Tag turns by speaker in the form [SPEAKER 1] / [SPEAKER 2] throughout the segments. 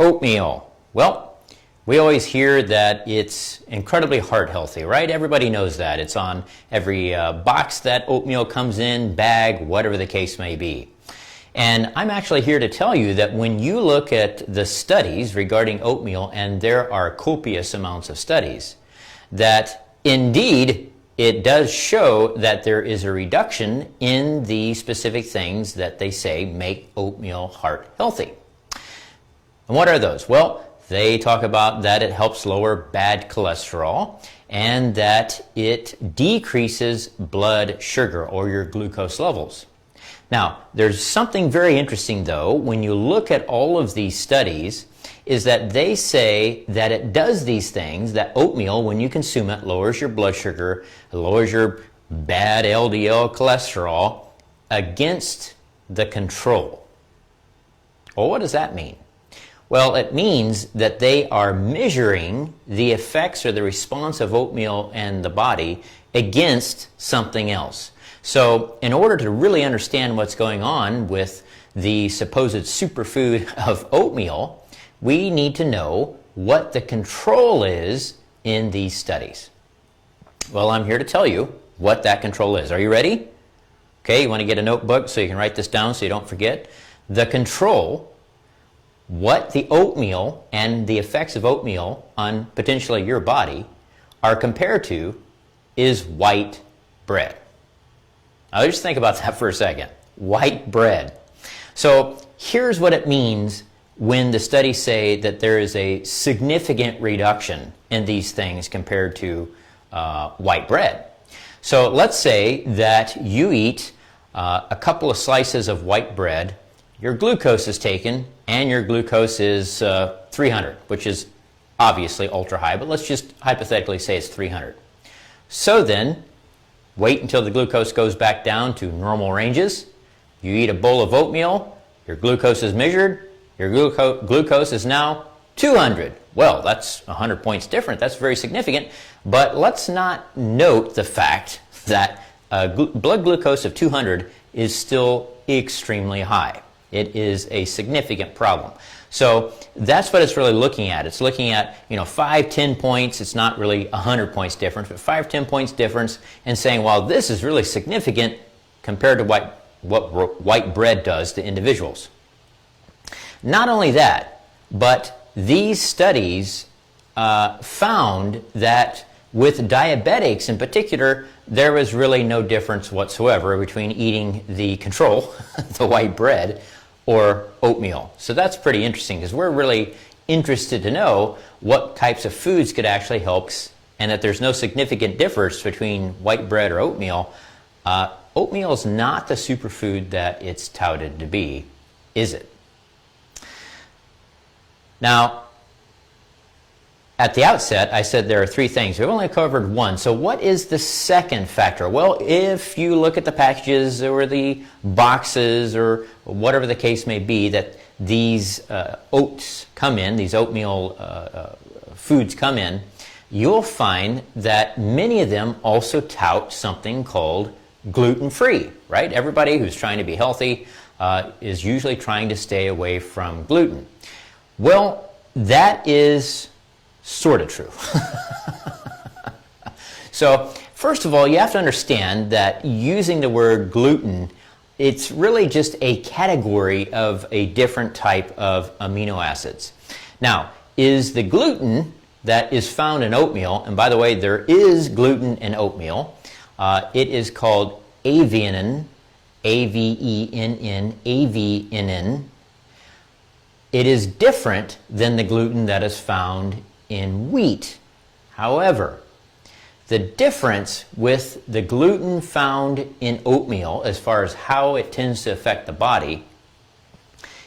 [SPEAKER 1] Oatmeal. Well, we always hear that it's incredibly heart healthy, right? Everybody knows that. It's on every box that oatmeal comes in, bag, whatever the case may be. And I'm actually here to tell you that when you look at the studies regarding oatmeal, and there are copious amounts of studies, that indeed it does show that there is a reduction in the specific things that they say make oatmeal heart healthy. And what are those? Well, they talk about that it helps lower bad cholesterol and that it decreases blood sugar or your glucose levels. Now, there's something very interesting though when you look at all of these studies, is that they say that it does these things, that oatmeal, when you consume it, lowers your blood sugar, lowers your bad LDL cholesterol against the control. Well, what does that mean? Well, it means that they are measuring the effects or the response of oatmeal and the body against something else. So in order to really understand what's going on with the supposed superfood of oatmeal, we need to know what the control is in these studies. Well, I'm here to tell you what that control is. Are you ready? Okay, you want to get a notebook so you can write this down so you don't forget. The control, what the oatmeal and the effects of oatmeal on potentially your body are compared to, is white bread. Now just think about that for a second. White bread. So here's what it means when the studies say that there is a significant reduction in these things compared to white bread. So let's say that you eat a couple of slices of white bread, your glucose is taken, and your glucose is 300, which is obviously ultra high, but let's just hypothetically say it's 300. So then, wait until the glucose goes back down to normal ranges. You eat a bowl of oatmeal, your glucose is measured, your glucose is now 200. Well, that's 100 points different. That's very significant. But let's not note the fact that blood glucose of 200 is still extremely high. It is a significant problem. So that's what it's really looking at. It's looking at, 5, 10 points. It's not really 100 points difference, but 5, 10 points difference, and saying, well, this is really significant compared to what white bread does to individuals. Not only that, but these studies found that with diabetics in particular, there was really no difference whatsoever between eating the control, the white bread, or oatmeal. So that's pretty interesting because we're really interested to know what types of foods could actually help, and that there's no significant difference between white bread or oatmeal. Oatmeal is not the superfood that it's touted to be, is it? Now, at the outset, I said there are 3 things. We've only covered 1. So what is the second factor? Well, if you look at the packages or the boxes or whatever the case may be that these oats come in, these oatmeal foods come in, you'll find that many of them also tout something called gluten-free, right? Everybody who's trying to be healthy is usually trying to stay away from gluten. Well, that is sort of true. So, first of all, you have to understand that using the word gluten, it's really just a category of a different type of amino acids. Now, is the gluten that is found in oatmeal, and by the way, there is gluten in oatmeal, it is called avenin, A-V-E-N-N, avenin. It is different than the gluten that is found in wheat. However, the difference with the gluten found in oatmeal, as far as how it tends to affect the body,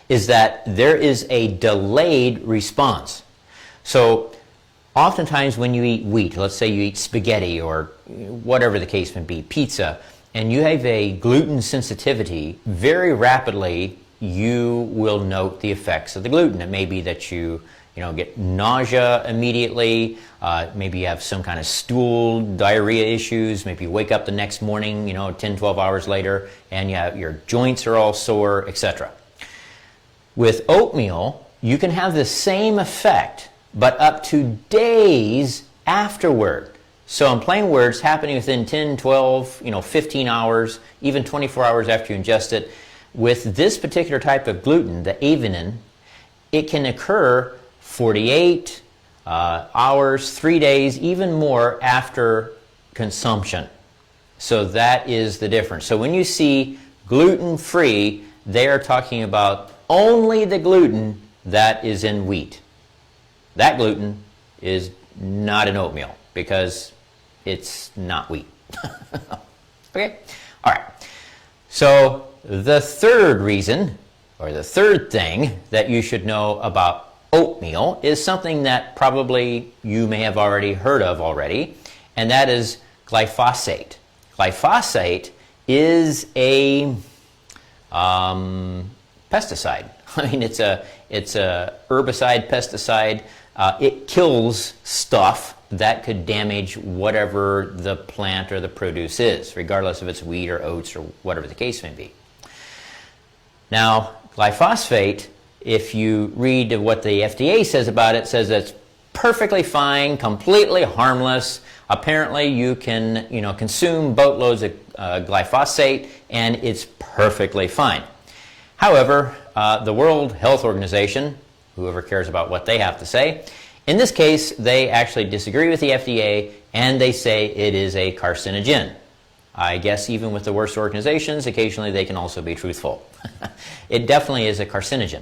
[SPEAKER 1] is that there is a delayed response. So, oftentimes when you eat wheat, let's say you eat spaghetti or whatever the case may be, pizza, and you have a gluten sensitivity, very rapidly you will note the effects of the gluten. It may be that you get nausea immediately, maybe you have some kind of stool, diarrhea issues, maybe you wake up the next morning, 10, 12 hours later, and your joints are all sore, etc. With oatmeal, you can have the same effect, but up to days afterward. So in plain words, happening within 10, 12, 15 hours, even 24 hours after you ingest it. With this particular type of gluten, the avenin, it can occur 48 hours, 3 days, even more after consumption. So that is the difference. So when you see gluten-free, they are talking about only the gluten that is in wheat. That gluten is not in oatmeal because it's not wheat. Okay? All right. So the third reason, or the third thing that you should know about oatmeal is something that probably you may have already heard of already, and that is glyphosate. Glyphosate is a pesticide. I mean, it's a herbicide, pesticide. It kills stuff that could damage whatever the plant or the produce is, regardless if it's wheat or oats or whatever the case may be. Now, glyphosate, if you read what the FDA says about it, says it's perfectly fine, completely harmless. Apparently, you can consume boatloads of glyphosate, and it's perfectly fine. However, the World Health Organization, whoever cares about what they have to say, in this case, they actually disagree with the FDA, and they say it is a carcinogen. I guess even with the worst organizations, occasionally they can also be truthful. It definitely is a carcinogen.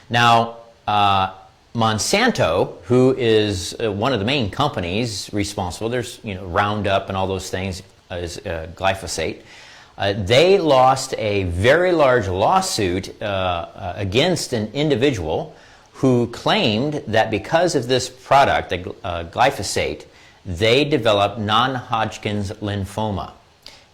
[SPEAKER 1] Now, Monsanto, who is one of the main companies responsible, there's Roundup and all those things, is glyphosate. They lost a very large lawsuit against an individual who claimed that because of this product, the glyphosate, they developed non-Hodgkin's lymphoma.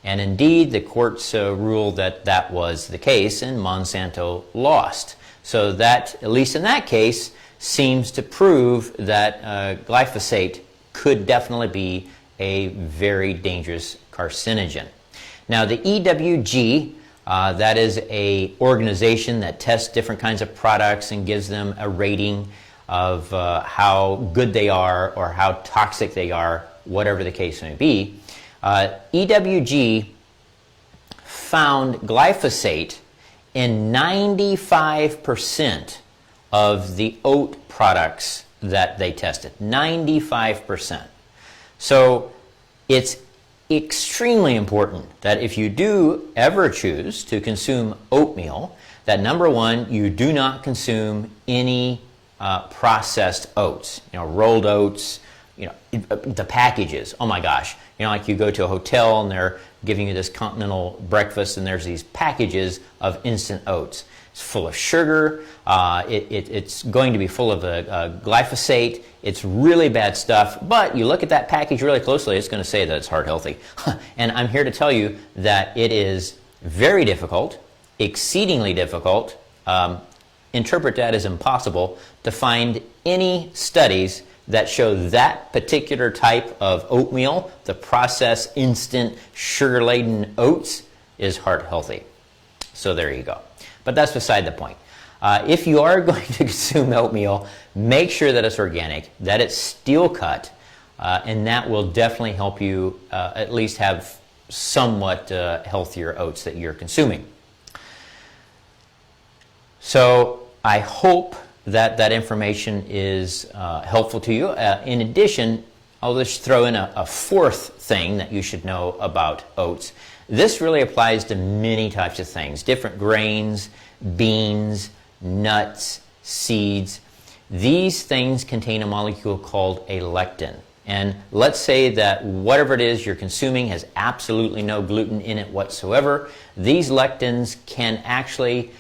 [SPEAKER 1] And indeed, the courts ruled that that was the case, and Monsanto lost. So that, at least in that case, seems to prove that glyphosate could definitely be a very dangerous carcinogen. Now, the EWG, that is an organization that tests different kinds of products and gives them a rating of how good they are or how toxic they are, whatever the case may be. EWG found glyphosate in 95% of the oat products that they tested. 95%. So it's extremely important that if you do ever choose to consume oatmeal, that number one, you do not consume any processed oats, rolled oats, the packages. Oh my gosh, like you go to a hotel and they're giving you this continental breakfast and there's these packages of instant oats. It's full of sugar. It's going to be full of glyphosate. It's really bad stuff. But you look at that package really closely, it's going to say that it's heart healthy. And I'm here to tell you that it is very difficult, exceedingly difficult, interpret that as impossible, to find any studies that show that particular type of oatmeal, the processed, instant, sugar-laden oats, is heart healthy. So there you go. But that's beside the point. If you are going to consume oatmeal, make sure that it's organic, that it's steel cut, and that will definitely help you at least have somewhat healthier oats that you're consuming. So I hope that that information is helpful to you. In addition, I'll just throw in a fourth thing that you should know about oats. This really applies to many types of things, different grains, beans, nuts, seeds. These things contain a molecule called a lectin. And let's say that whatever it is you're consuming has absolutely no gluten in it whatsoever. These lectins can actually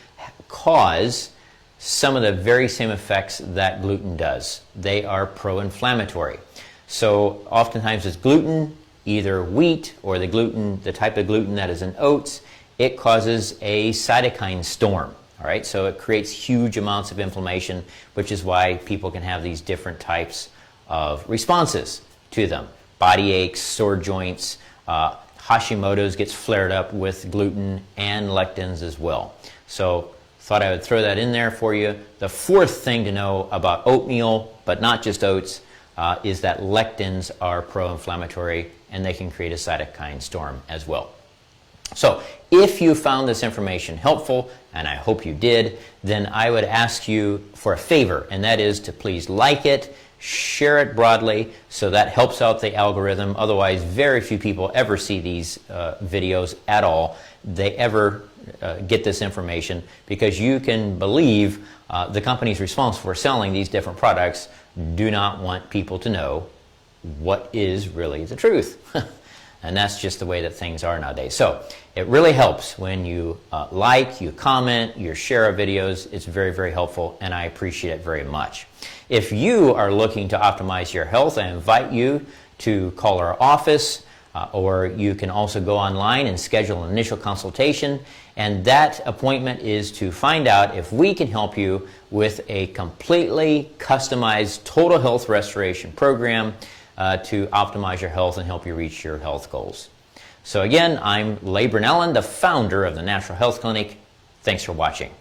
[SPEAKER 1] cause some of the very same effects that gluten does. They are pro-inflammatory. So oftentimes it's gluten, either wheat or the type of gluten that is in oats, it causes a cytokine storm. All right, so it creates huge amounts of inflammation, which is why people can have these different types of responses to them. Body aches, sore joints, Hashimoto's gets flared up with gluten and lectins as well. So Thought I would throw that in there for you. The fourth thing to know about oatmeal, but not just oats, is that lectins are pro-inflammatory and they can create a cytokine storm as well. So if you found this information helpful, and I hope you did, then I would ask you for a favor, and that is to please like it, share it broadly, so that helps out the algorithm. Otherwise, very few people ever see these videos at all. They ever get this information, because you can believe the companies responsible for selling these different products do not want people to know what is really the truth. And that's just the way that things are nowadays. So it really helps when you like, you comment, you share our videos. It's very, very helpful, and I appreciate it very much. If you are looking to optimize your health, I invite you to call our office, or you can also go online and schedule an initial consultation. And that appointment is to find out if we can help you with a completely customized total health restoration program to optimize your health and help you reach your health goals. So again, I'm Leigh Brunellen, the founder of the Natural Health Clinic. Thanks for watching.